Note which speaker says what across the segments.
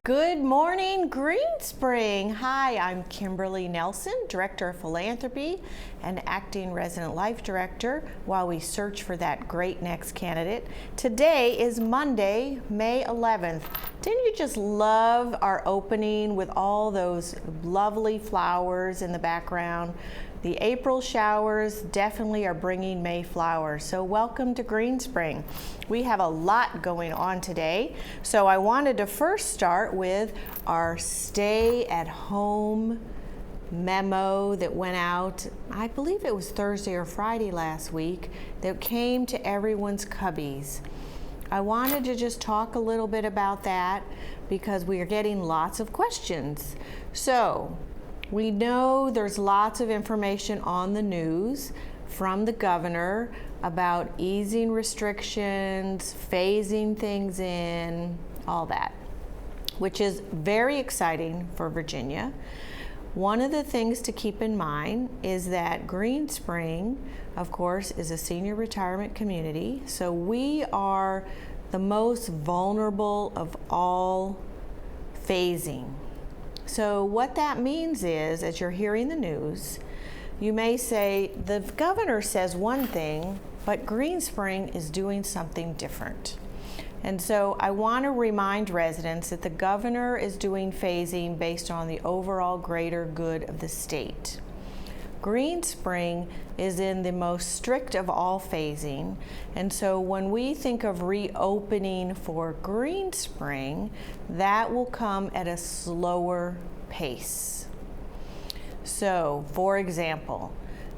Speaker 1: Good morning, Green Spring. Hi, I'm Kimberly Nelson, Director of Philanthropy and Acting Resident Life Director while we search for that great next candidate. Today is Monday, May 11th. Didn't you just love our opening with all those lovely flowers in the background? The April showers definitely are bringing May flowers. So welcome to Green Spring. We have a lot going on today. So I wanted to first start with our stay at home memo that went out, I believe it was Thursday or Friday last week, that came to everyone's cubbies. I wanted to just talk a little bit about that because we are getting lots of questions. So we know there's lots of information on the news from the governor about easing restrictions, phasing things in, all that, which is very exciting for Virginia. One of the things to keep in mind is that Green Spring, of course, is a senior retirement community, so we are the most vulnerable of all phasing. So what that means is, as you're hearing the news, you may say, the governor says one thing, but Green Spring is doing something different. And so I want to remind residents that the governor is doing phasing based on the overall greater good of the state. Green Spring is in the most strict of all phasing, and so when we think of reopening for Green Spring, that will come at a slower pace. So, for example,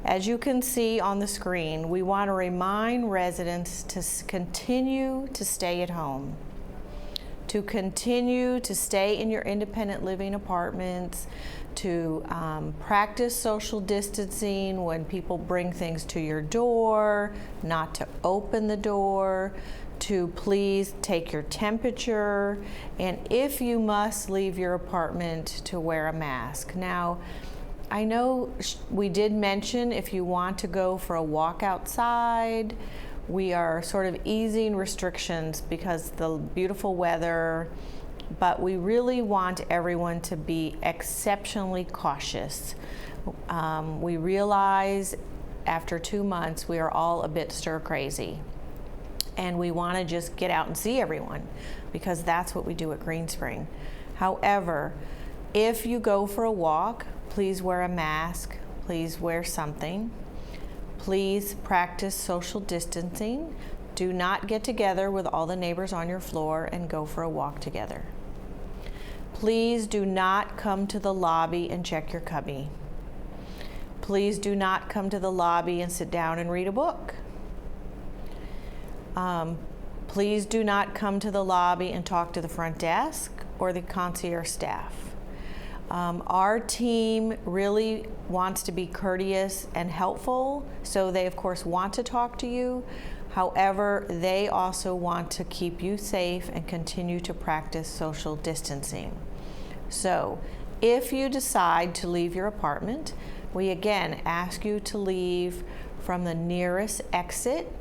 Speaker 1: as you can see on the screen, we want to remind residents to continue to stay at home, to continue to stay in your independent living apartments, to practice social distancing when people bring things to your door, not to open the door, to please take your temperature, and if you must leave your apartment, to wear a mask. Now, I know we did mention if you want to go for a walk outside, we are sort of easing restrictions because the beautiful weather, but we really want everyone to be exceptionally cautious. We realize after 2 months we are all a bit stir crazy, and we want to just get out and see everyone because that's what we do at Green Spring. However, if you go for a walk, please wear a mask, please wear something. Please practice social distancing. Do not get together with all the neighbors on your floor and go for a walk together. Please do not come to the lobby and check your cubby. Please do not come to the lobby and sit down and read a book. Please do not come to the lobby and talk to the front desk or the concierge staff. Our team really wants to be courteous and helpful, so they of course want to talk to you. However, they also want to keep you safe and continue to practice social distancing. So, if you decide to leave your apartment, we again ask you to leave from the nearest exit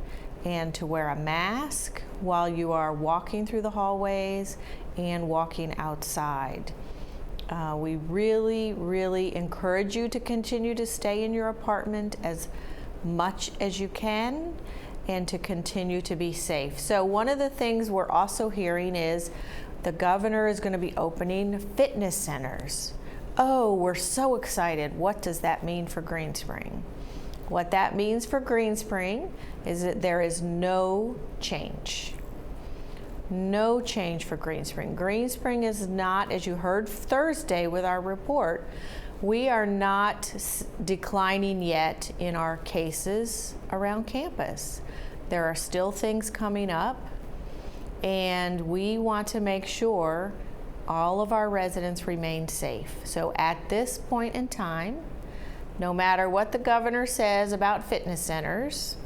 Speaker 1: and to wear a mask while you are walking through the hallways and walking outside. We really encourage you to continue to stay in your apartment as much as you can and to continue to be safe. So one of the things we're also hearing is the governor is going to be opening fitness centers. Oh, we're so excited. What does that mean for Green Spring? What that means for Green Spring is that there is no change. No change for Green Spring. Green Spring is not, as you heard Thursday with our report, we are not declining yet in our cases around campus. There are still things coming up, and we want to make sure all of our residents remain safe. So at this point in time, no matter what the governor says about fitness centers,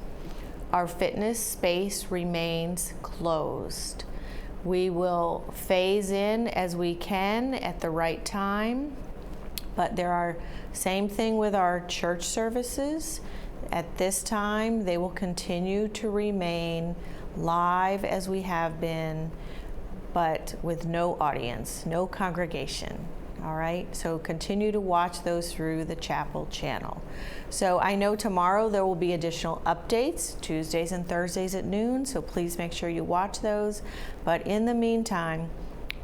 Speaker 1: our fitness space remains closed. We will phase in as we can at the right time, but there are, same thing with our church services. At this time, they will continue to remain live as we have been but with no audience, no congregation. All right, so continue to watch those through the chapel channel. So I know tomorrow there will be additional updates, Tuesdays and Thursdays at noon, so please make sure you watch those. But in the meantime,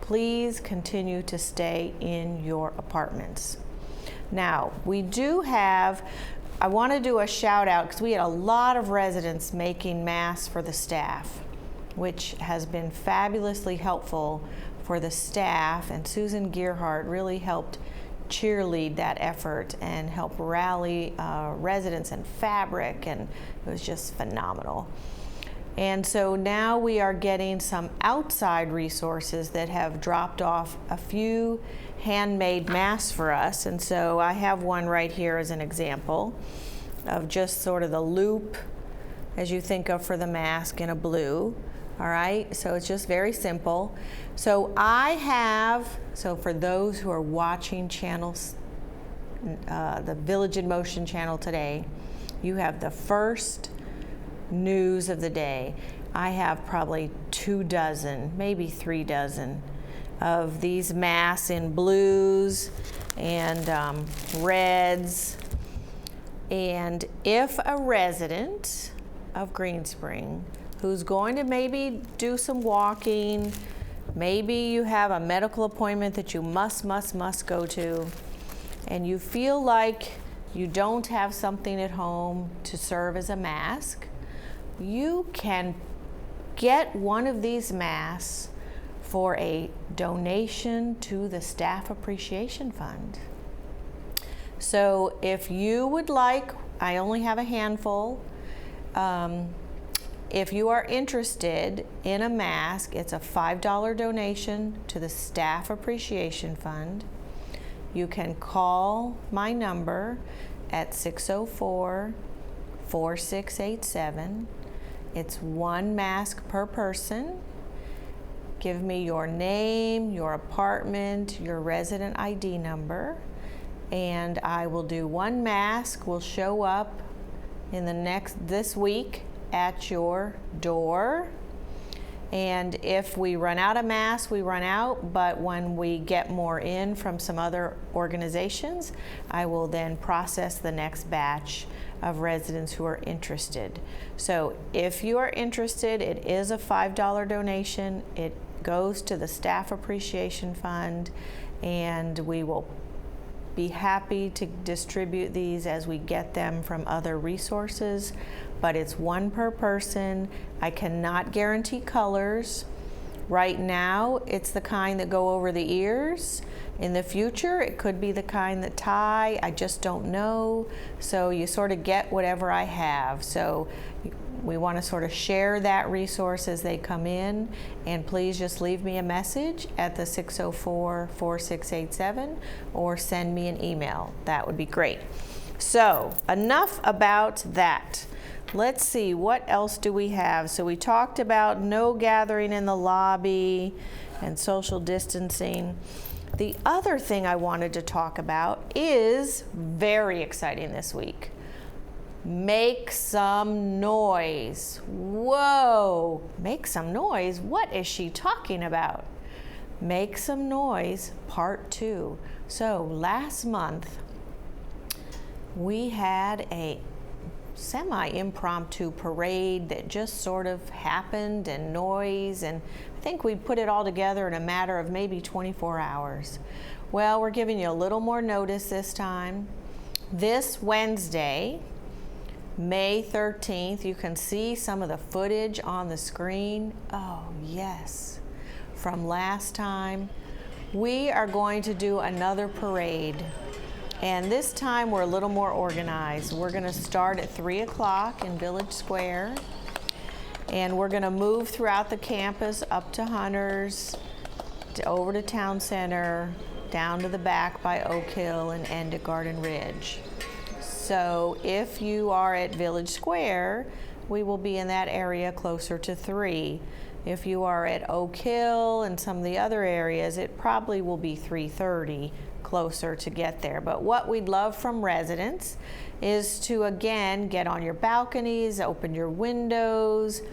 Speaker 1: please continue to stay in your apartments. Now, we do have, I want to do a shout out because we had a lot of residents making masks for the staff, which has been fabulously helpful for the staff, and Susan Gearhart really helped cheerlead that effort and help rally residents and fabric, and it was just phenomenal. And so now we are getting some outside resources that have dropped off a few handmade masks for us, and so I have one right here as an example of just sort of the loop as you think of for the mask in a blue. All right, so it's just very simple. So so for those who are watching channels, the Village in Motion channel today, you have the first news of the day. I have probably 24, maybe 36 of these masks in blues and reds. And if a resident of Green Spring who's going to maybe do some walking, maybe you have a medical appointment that you must go to, and you feel like you don't have something at home to serve as a mask, you can get one of these masks for a donation to the Staff Appreciation Fund. So if you would like, I only have a handful, if you are interested in a mask, it's a $5 donation to the Staff Appreciation Fund. You can call my number at 604-4687. It's one mask per person. Give me your name, your apartment, your resident ID number, and I will do one mask. Will show up in this week at your door. And if we run out of masks, we run out, but when we get more in from some other organizations, I will then process the next batch of residents who are interested. So if you are interested, it is a $5 donation. It goes to the Staff Appreciation Fund, and we will be happy to distribute these as we get them from other resources, but it's one per person. I cannot guarantee colors. Right now, it's the kind that go over the ears. In the future, it could be the kind that tie. I just don't know. So you sort of get whatever I have. So we want to sort of share that resource as they come in, and please just leave me a message at the 604-4687 or send me an email. That would be great. So enough about that. Let's see, what else do we have? So we talked about no gathering in the lobby and social distancing. The other thing I wanted to talk about is very exciting this week. Make some noise. Whoa, make some noise? What is she talking about? Make some noise, part 2. So last month, we had a semi-impromptu parade that just sort of happened, and noise, and I think we put it all together in a matter of maybe 24 hours. Well, we're giving you a little more notice this time. This Wednesday, May 13th, you can see some of the footage on the screen. Oh yes, from last time. We are going to do another parade. And this time we're a little more organized. We're going to start at 3 o'clock in Village Square, and we're going to move throughout the campus up to Hunters, over to Town Center, down to the back by Oak Hill, and end at Garden Ridge. So if you are at Village Square, we will be in that area closer to 3. If you are at Oak Hill and some of the other areas, it probably will be 3:30 closer to get there. But what we'd love from residents is to, again, get on your balconies, open your windows,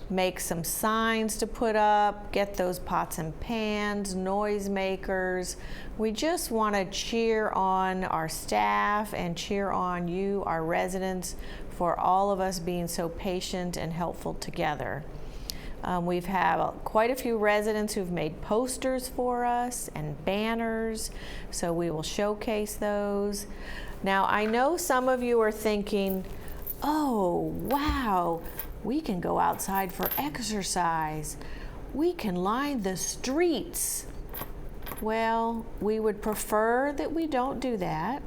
Speaker 1: make some signs to put up, get those pots and pans, noise makers. We just want to cheer on our staff and cheer on you, our residents, for all of us being so patient and helpful together. We've had quite a few residents who've made posters for us and banners, so we will showcase those. Now, I know some of you are thinking, oh, wow, we can go outside for exercise. We can line the streets. Well, we would prefer that we don't do that.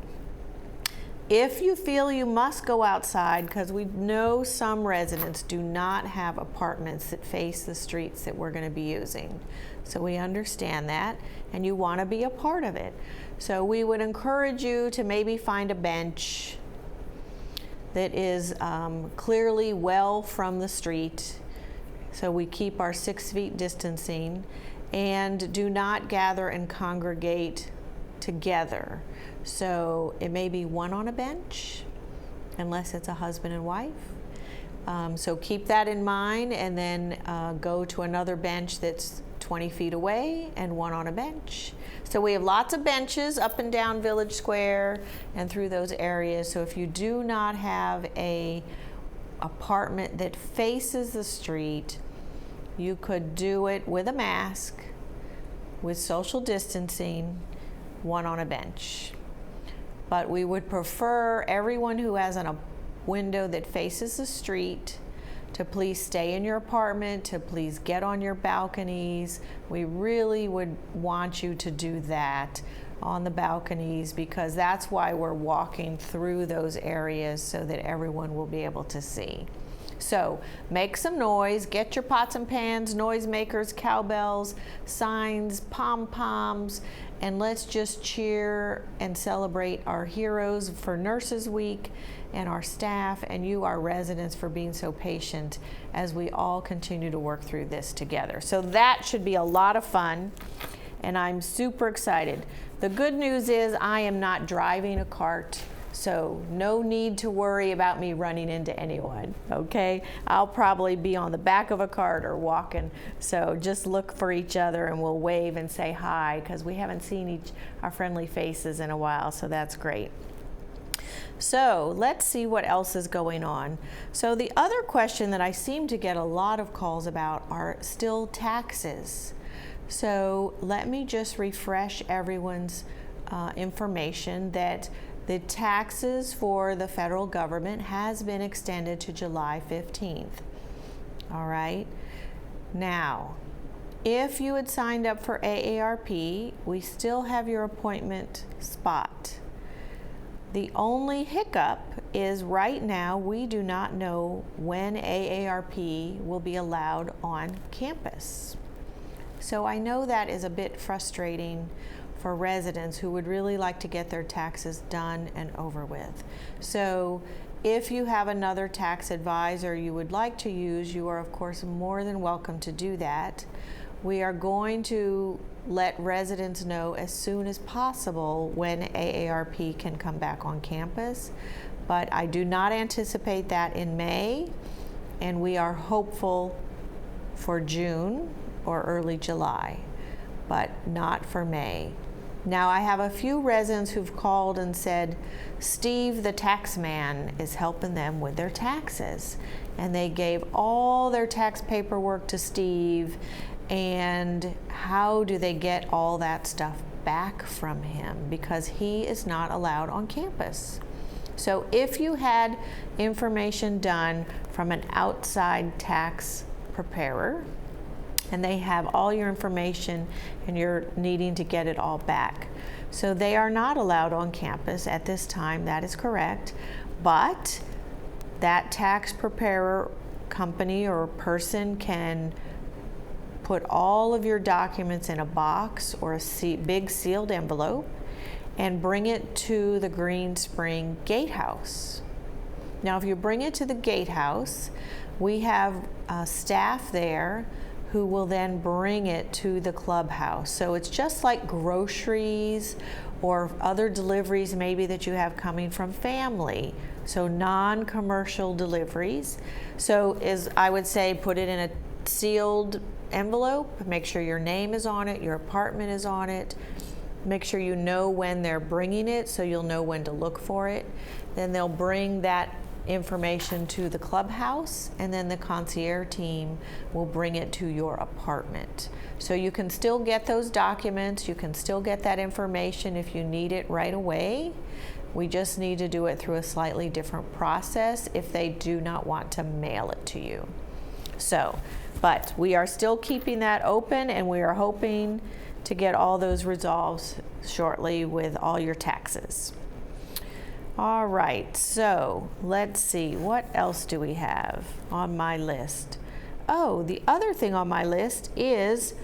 Speaker 1: If you feel you must go outside, because we know some residents do not have apartments that face the streets that we're going to be using. So we understand that, and you want to be a part of it. So we would encourage you to maybe find a bench that is clearly well from the street, so we keep our 6 feet distancing, and do not gather and congregate together. So it may be one on a bench, unless it's a husband and wife. So keep that in mind, and then go to another bench that's 20 feet away and one on a bench. So we have lots of benches up and down Village Square and through those areas. So if you do not have a apartment that faces the street, you could do it with a mask, with social distancing, one on a bench. But we would prefer everyone who has a window that faces the street to please stay in your apartment, to please get on your balconies. We really would want you to do that on the balconies, because that's why we're walking through those areas, so that everyone will be able to see. So make some noise, get your pots and pans, noise makers, cowbells, signs, pom-poms, and let's just cheer and celebrate our heroes for Nurses Week, and our staff, and you, our residents, for being so patient as we all continue to work through this together. So that should be a lot of fun, and I'm super excited. The good news is I am not driving a cart, so no need to worry about me running into anyone, okay? I'll probably be on the back of a cart or walking, so just look for each other and we'll wave and say hi, because we haven't seen our friendly faces in a while, so that's great. So let's see what else is going on. So the other question that I seem to get a lot of calls about are still taxes. So let me just refresh everyone's information that the taxes for the federal government has been extended to July 15th. All right. Now, if you had signed up for AARP, we still have your appointment spot. The only hiccup is right now we do not know when AARP will be allowed on campus. So I know that is a bit frustrating for residents who would really like to get their taxes done and over with. So if you have another tax advisor you would like to use, you are of course more than welcome to do that. We are going to let residents know as soon as possible when AARP can come back on campus, but I do not anticipate that in May, and we are hopeful for June or early July, but not for May. Now, I have a few residents who've called and said, Steve, the tax man, is helping them with their taxes, and they gave all their tax paperwork to Steve, and how do they get all that stuff back from him, because he is not allowed on campus. So if you had information done from an outside tax preparer and they have all your information and you're needing to get it all back, so they are not allowed on campus at this time, that is correct, but that tax preparer company or person can put all of your documents in a box or a big sealed envelope and bring it to the Green Spring Gatehouse. Now, if you bring it to the Gatehouse, we have staff there who will then bring it to the clubhouse. So it's just like groceries or other deliveries maybe that you have coming from family So non-commercial deliveries. So I would say put it in a sealed envelope, make sure your name is on it, your apartment is on it, make sure you know when they're bringing it so you'll know when to look for it. Then they'll bring that information to the clubhouse, and then the concierge team will bring it to your apartment. So you can still get those documents, you can still get that information if you need it right away. We just need to do it through a slightly different process if they do not want to mail it to you. So, but we are still keeping that open, and we are hoping to get all those resolved shortly with all your taxes. All right, so let's see, what else do we have on my list? Oh, the other thing on my list is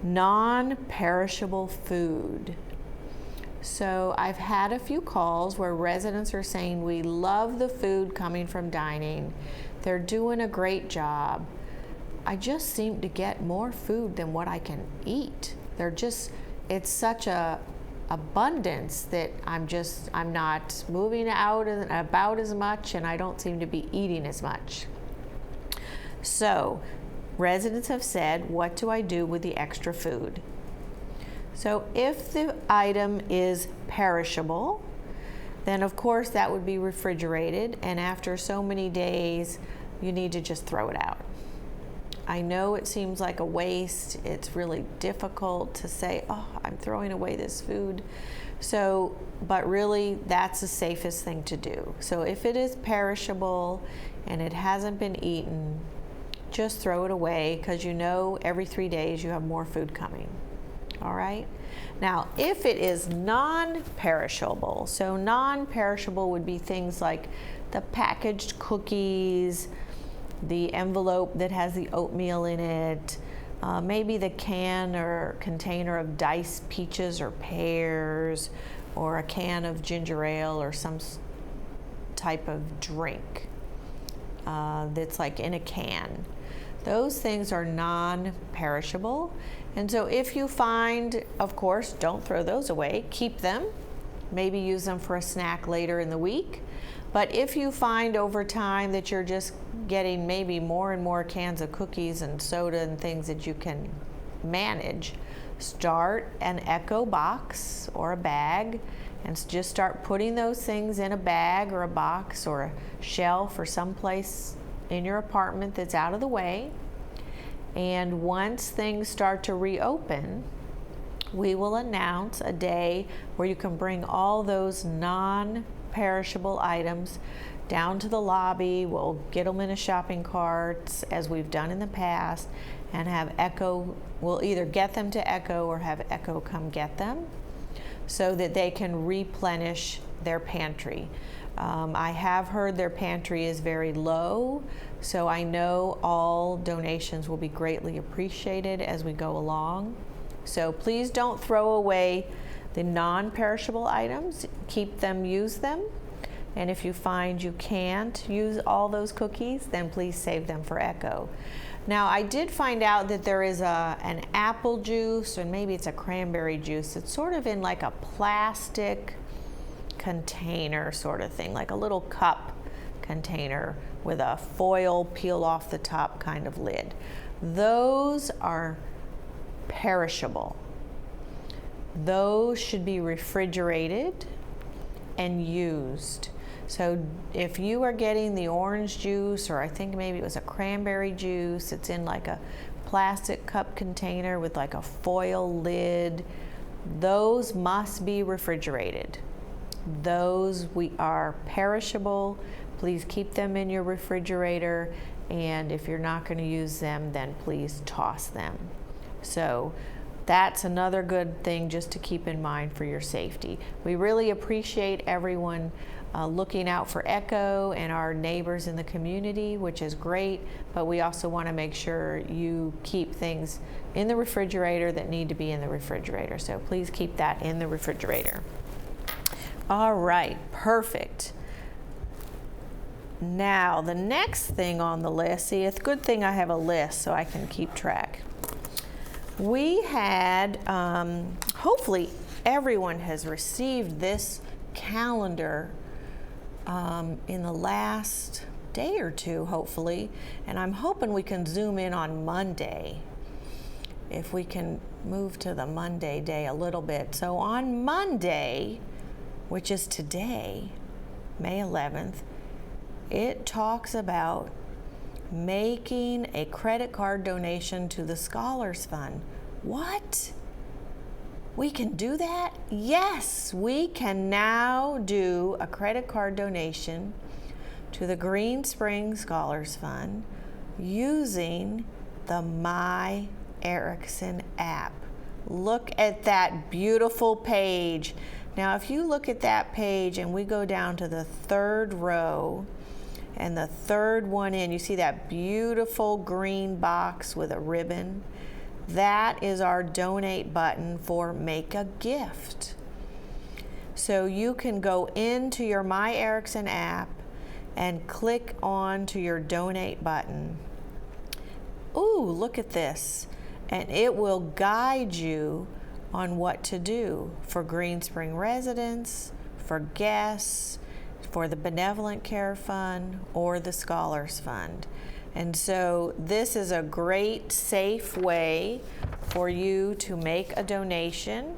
Speaker 1: non-perishable food. So I've had a few calls where residents are saying we love the food coming from dining. They're doing a great job. I just seem to get more food than what I can eat. It's such a abundance that I'm not moving out and about as much, and I don't seem to be eating as much. So residents have said, what do I do with the extra food? So if the item is perishable, then of course that would be refrigerated, and after so many days you need to just throw it out. I know it seems like a waste. It's really difficult to say, oh, I'm throwing away this food. So, but really that's the safest thing to do. So if it is perishable and it hasn't been eaten, just throw it away, because you know every 3 days you have more food coming. All right. Now, if it is non-perishable, so non-perishable would be things like the packaged cookies, the envelope that has the oatmeal in it, maybe the can or container of diced peaches or pears, or a can of ginger ale or some type of drink that's like in a can. Those things are non-perishable. And so if you find, of course, don't throw those away, keep them, maybe use them for a snack later in the week. But if you find over time that you're just getting maybe more and more cans of cookies and soda and things that you can manage, start an Echo box or a bag and just start putting those things in a bag or a box or a shelf or someplace in your apartment that's out of the way. And once things start to reopen, we will announce a day where you can bring all those non-perishable items down to the lobby. We'll get them in a shopping cart, as we've done in the past, and have Echo, we'll either get them to Echo or have Echo come get them so that they can replenish their pantry. I have heard their pantry is very low, so I know all donations will be greatly appreciated as we go along. So please don't throw away the non-perishable items. Keep them, use them. And if you find you can't use all those cookies, then please save them for Echo. Now, I did find out that there is an apple juice, or maybe it's a cranberry juice. It's sort of in like a plastic container sort of thing, like a little cup container with a foil peel off the top kind of lid. Those are perishable. Those should be refrigerated and used. So if you are getting the orange juice, or I think maybe it was a cranberry juice, it's in like a plastic cup container with like a foil lid, those must be refrigerated. Those are perishable. Please keep them in your refrigerator, and if you're not going to use them, then please toss them. So that's another good thing just to keep in mind for your safety. We really appreciate everyone looking out for Echo and our neighbors in the community, which is great, but we also want to make sure you keep things in the refrigerator that need to be in the refrigerator. So please keep that in the refrigerator. All right, perfect. Now, the next thing on the list, see, it's a good thing I have a list so I can keep track. We had, hopefully everyone has received this calendar in the last day or two, hopefully, and I'm hoping we can zoom in on Monday. If we can move to the Monday day a little bit. So on Monday, which is today, May 11th, it talks about making a credit card donation to the Scholars Fund. What? We can do that? Yes, we can now do a credit card donation to the Green Spring Scholars Fund using the My Erickson app. Look at that beautiful page. Now, if you look at that page and we go down to the third row and the third one in, you see that beautiful green box with a ribbon? That is our donate button for Make a Gift. So you can go into your My Erickson app and click on to your donate button. Ooh, look at this. And it will guide you on what to do for Green Spring residents, for guests, for the Benevolent Care Fund, or the Scholars Fund. And so this is a great, safe way for you to make a donation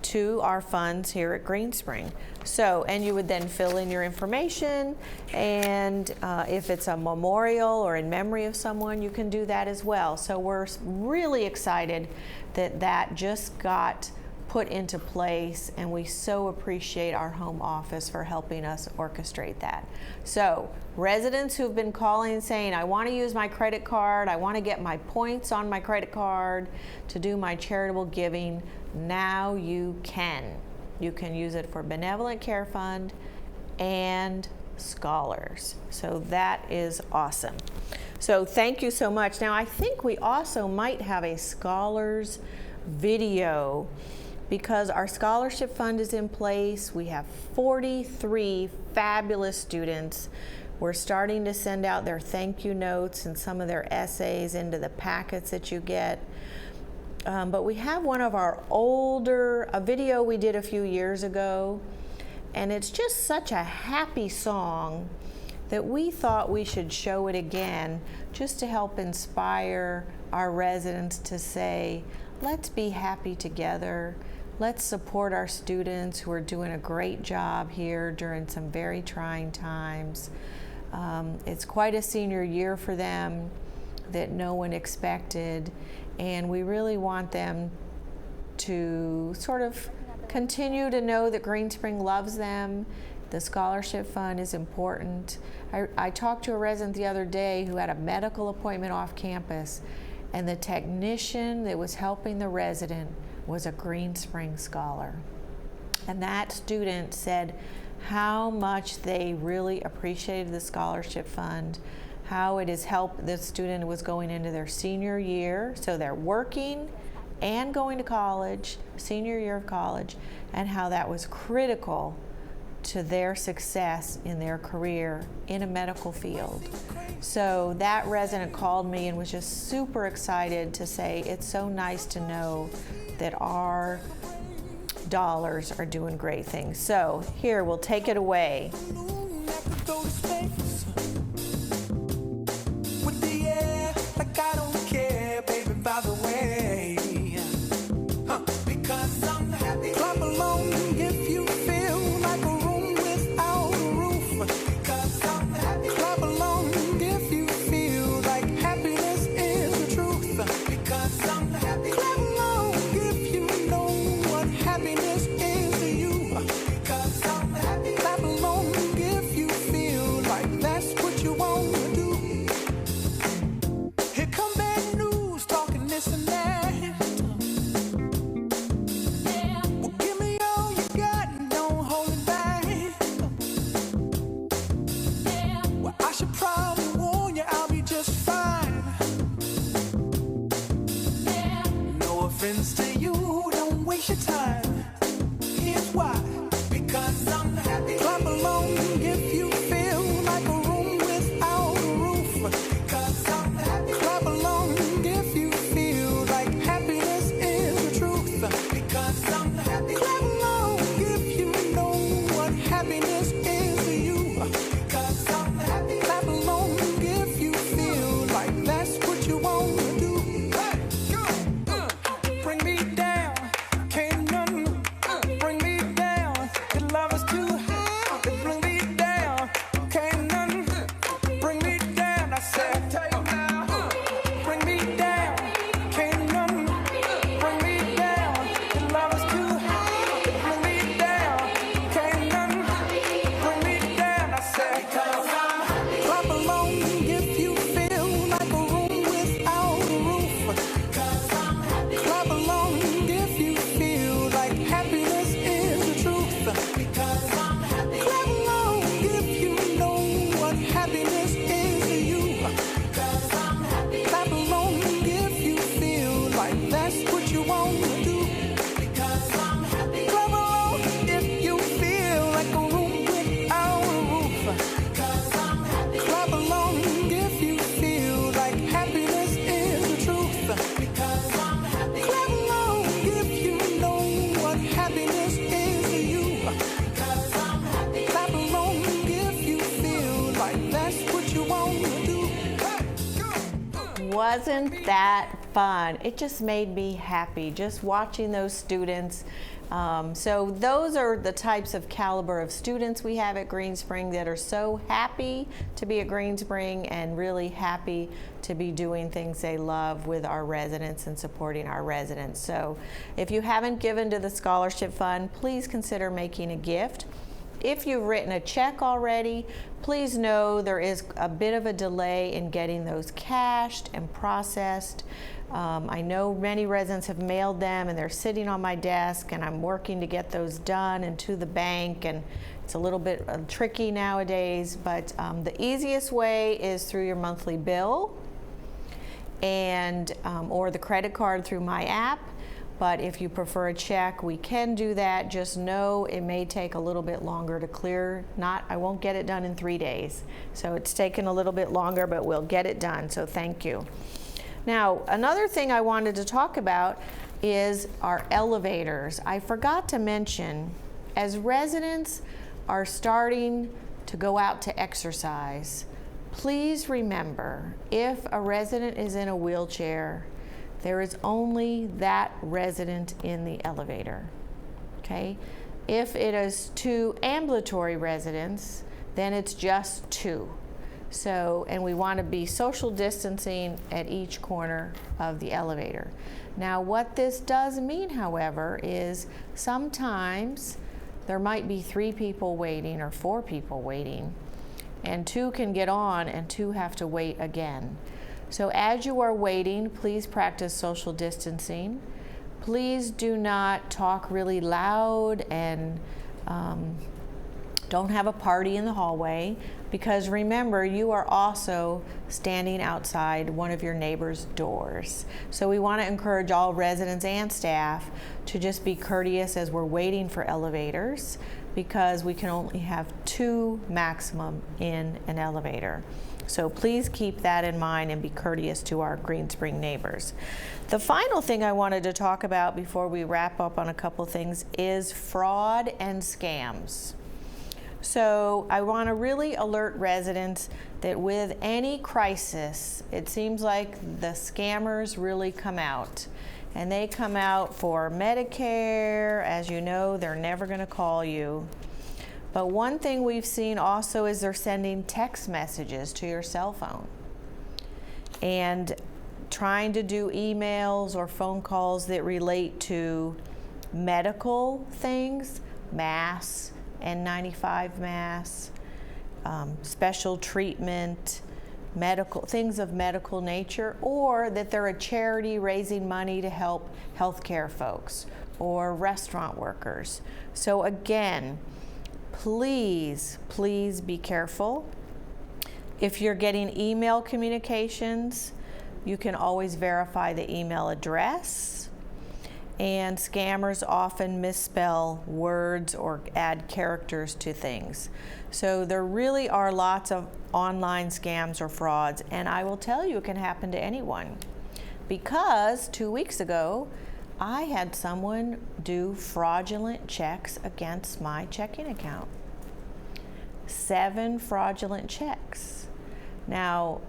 Speaker 1: to our funds here at Green Spring. So, and you would then fill in your information, and if it's a memorial or in memory of someone, you can do that as well. So we're really excited that that just got put into place, and we so appreciate our home office for helping us orchestrate that. So residents who've been calling saying, I want to use my credit card, I want to get my points on my credit card to do my charitable giving, now you can. You can use it for Benevolent Care Fund and scholars. So that is awesome. So thank you so much. Now I think we also might have a scholars video, because our scholarship fund is in place. We have 43 fabulous students. We're starting to send out their thank you notes and some of their essays into the packets that you get. But we have one of our a video we did a few years ago, and it's just such a happy song that we thought we should show it again just to help inspire our residents to say, let's be happy together. Let's support our students who are doing a great job here during some very trying times. It's quite a senior year for them that no one expected, and we really want them to sort of continue to know that Green Spring loves them. The scholarship fund is important. I talked to a resident the other day who had a medical appointment off campus, and the technician that was helping the resident was a Green Spring scholar. And that student said how much they really appreciated the scholarship fund, how it has helped. The student was going into their senior year, so they're working and going to college, senior year of college, and how that was critical to their success in their career in a medical field. So that resident called me and was just super excited to say it's so nice to know that our dollars are doing great things. So here, we'll take it away.
Speaker 2: Happiness is you. Because I'm happy. Clap along if you feel
Speaker 1: Wasn't that fun? It just made me happy, just watching those students. So those are the types of caliber of students we have at Green Spring that are so happy to be at Green Spring and really happy to be doing things they love with our residents and supporting our residents. So if you haven't given to the scholarship fund, please consider making a gift. If you've written a check already, please know there is a bit of a delay in getting those cashed and processed. I know many residents have mailed them and they're sitting on my desk, and I'm working to get those done and to the bank, and it's a little bit tricky nowadays, but the easiest way is through your monthly bill and or the credit card through my app. But if you prefer a check, we can do that. Just know it may take a little bit longer to clear. I won't get it done in 3 days. So it's taken a little bit longer, but we'll get it done. So thank you. Now, another thing I wanted to talk about is our elevators. I forgot to mention, as residents are starting to go out to exercise, please remember, if a resident is in a wheelchair, there is only that resident in the elevator, okay? If it is 2 ambulatory residents, then it's just 2. So, and we want to be social distancing at each corner of the elevator. Now, what this does mean, however, is sometimes there might be 3 people waiting or 4 people waiting, and 2 can get on and 2 have to wait again. So as you are waiting, please practice social distancing. Please do not talk really loud, and don't have a party in the hallway, because remember, you are also standing outside one of your neighbor's doors. So we want to encourage all residents and staff to just be courteous as we're waiting for elevators, because we can only have 2 maximum in an elevator. So please keep that in mind and be courteous to our Green Spring neighbors. The final thing I wanted to talk about before we wrap up on a couple things is fraud and scams. So I want to really alert residents that with any crisis, it seems like the scammers really come out. And they come out for Medicare. As you know, they're never going to call you. But one thing we've seen also is they're sending text messages to your cell phone and trying to do emails or phone calls that relate to medical things, masks, N95 masks, special treatment, medical things of medical nature, or that they're a charity raising money to help healthcare folks or restaurant workers. So again, please be careful. If you're getting email communications, you can always verify the email address. And scammers often misspell words or add characters to things. So there really are lots of online scams or frauds, and I will tell you, it can happen to anyone. Because 2 weeks ago, I had someone do fraudulent checks against my checking account. 7 fraudulent checks. Now,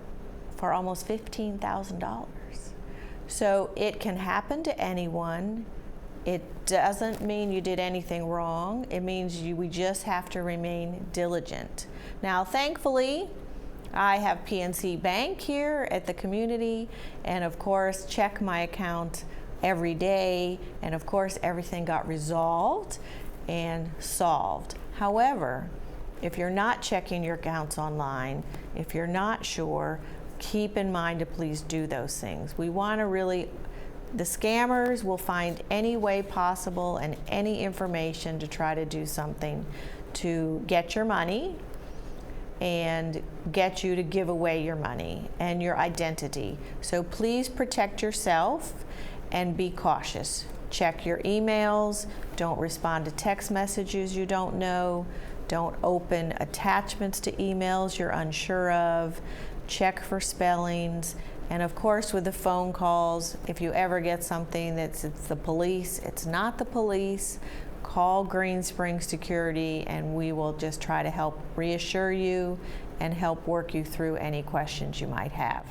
Speaker 1: for almost $15,000. So it can happen to anyone. It doesn't mean you did anything wrong. It means we just have to remain diligent. Now, thankfully, I have PNC Bank here at the community, and of course, check my account every day, and of course, everything got resolved and solved. However, if you're not checking your accounts online, if you're not sure, keep in mind to please do those things. We want to really, the scammers will find any way possible and any information to try to do something to get your money and get you to give away your money and your identity. So please protect yourself and be cautious. Check your emails, don't respond to text messages you don't know, don't open attachments to emails you're unsure of, check for spellings, and of course with the phone calls, if you ever get something that's it's the police, it's not the police, call Green Spring Security and we will just try to help reassure you and help work you through any questions you might have.